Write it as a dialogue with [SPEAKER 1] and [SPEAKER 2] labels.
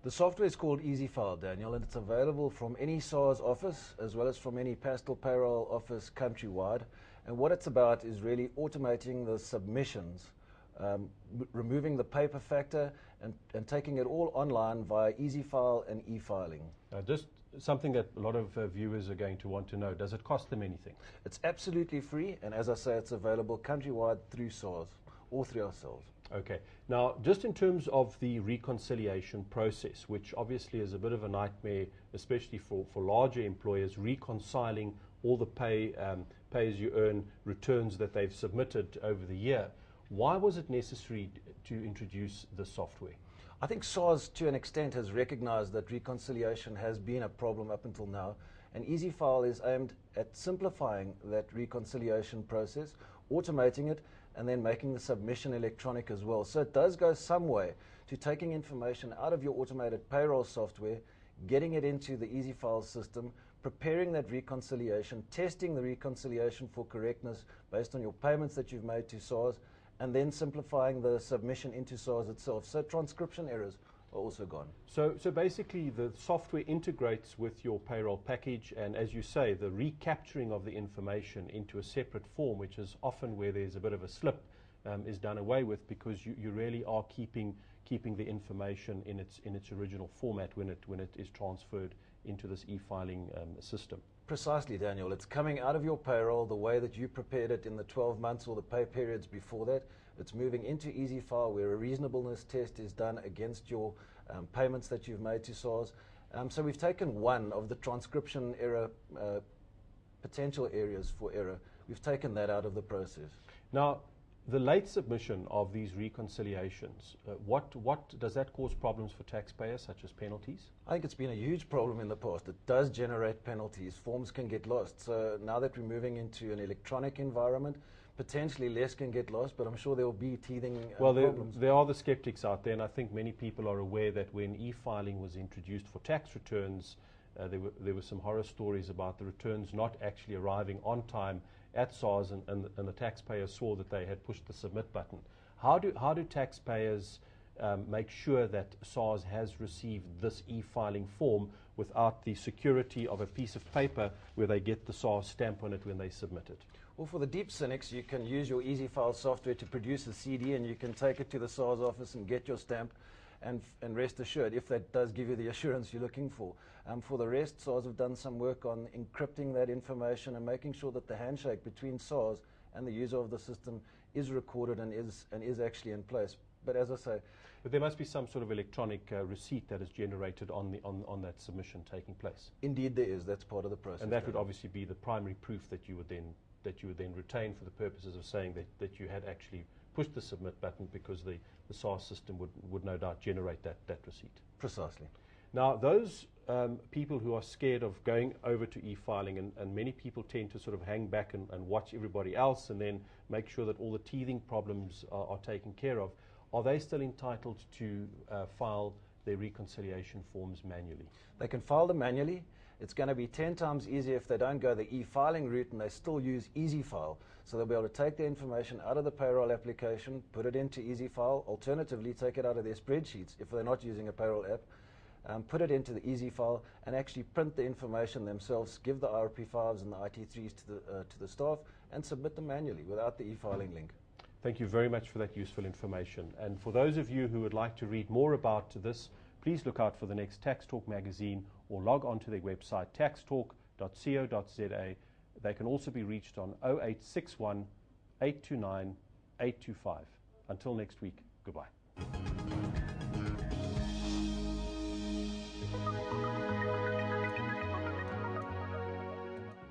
[SPEAKER 1] The software is called EasyFile, Daniel, and it's available from any SARS office as well as from any Pastel Payroll office countrywide. And what it's about is really automating the submissions, removing the paper factor and taking it all online via EasyFile and e-filing.
[SPEAKER 2] Just something that a lot of viewers are going to want to know, does it cost them anything?
[SPEAKER 1] It's absolutely free, and as I say, it's available countrywide through SARS or through ourselves.
[SPEAKER 2] Okay. Now, just in terms of the reconciliation process, which obviously is a bit of a nightmare, especially for larger employers, reconciling all the pay-as-you-earn returns that they've submitted over the year, why was it necessary to introduce the software?
[SPEAKER 1] I think SARS, to an extent, has recognized that reconciliation has been a problem up until now, and EasyFile is aimed at simplifying that reconciliation process, automating it, and then making the submission electronic as well. So it does go some way to taking information out of your automated payroll software, getting it into the EasyFile system, preparing that reconciliation, testing the reconciliation for correctness based on your payments that you've made to SARS, and then simplifying the submission into SARS itself. So transcription errors are also gone.
[SPEAKER 2] So basically the software integrates with your payroll package, and as you say, the recapturing of the information into a separate form, which is often where there's a bit of a slip, is done away with, because you really are keeping the information in its original format when it is transferred into this e-filing system.
[SPEAKER 1] Precisely, Daniel. It's coming out of your payroll the way that you prepared it in the 12 months or the pay periods before that. It's moving into EasyFile, where a reasonableness test is done against your payments that you've made to SARS. So we've taken one of the transcription error, potential areas for error. We've taken that out of the process.
[SPEAKER 2] Now, the late submission of these reconciliations, what does that cause problems for taxpayers, such as penalties?
[SPEAKER 1] I think it's been a huge problem in the past. It does generate penalties. Forms can get lost. So now that we're moving into an electronic environment, potentially less can get lost, but I'm sure there will be teething problems.
[SPEAKER 2] There are the skeptics out there, and I think many people are aware that when e-filing was introduced for tax returns, there were some horror stories about the returns not actually arriving on time at SARS, and the taxpayer saw that they had pushed the submit button. How do taxpayers make sure that SARS has received this e-filing form without the security of a piece of paper where they get the SARS stamp on it when they submit it?
[SPEAKER 1] Well, for the deep cynics, you can use your EasyFile software to produce a CD, and you can take it to the SARS office and get your stamp, and rest assured, if that does give you the assurance you're looking for. For the rest, SARS have done some work on encrypting that information and making sure that the handshake between SARS and the user of the system is recorded and is actually in place. But as I say,
[SPEAKER 2] but there must be some sort of electronic receipt that is generated on that submission taking place.
[SPEAKER 1] Indeed, there is. That's part of the process.
[SPEAKER 2] And that would obviously be the primary proof that you would then retain for the purposes of saying that you had actually pushed the submit button, because the SARS system would no doubt generate that receipt.
[SPEAKER 1] Precisely.
[SPEAKER 2] Now, those people who are scared of going over to e-filing, and many people tend to sort of hang back and watch everybody else and then make sure that all the teething problems are taken care of, are they still entitled to file their reconciliation forms manually?
[SPEAKER 1] They can file them manually. It's going to be 10 times easier if they don't go the e-filing route and they still use EasyFile. So they'll be able to take the information out of the payroll application, put it into EasyFile, alternatively take it out of their spreadsheets if they're not using a payroll app, put it into the EasyFile, and actually print the information themselves, give the RP5s and the IT3s to the staff, and submit them manually without the e-filing link.
[SPEAKER 2] Thank you very much for that useful information. And for those of you who would like to read more about this, please look out for the next Tax Talk magazine, or log on to their website, taxtalk.co.za. They can also be reached on 0861 829 825. Until next week, goodbye.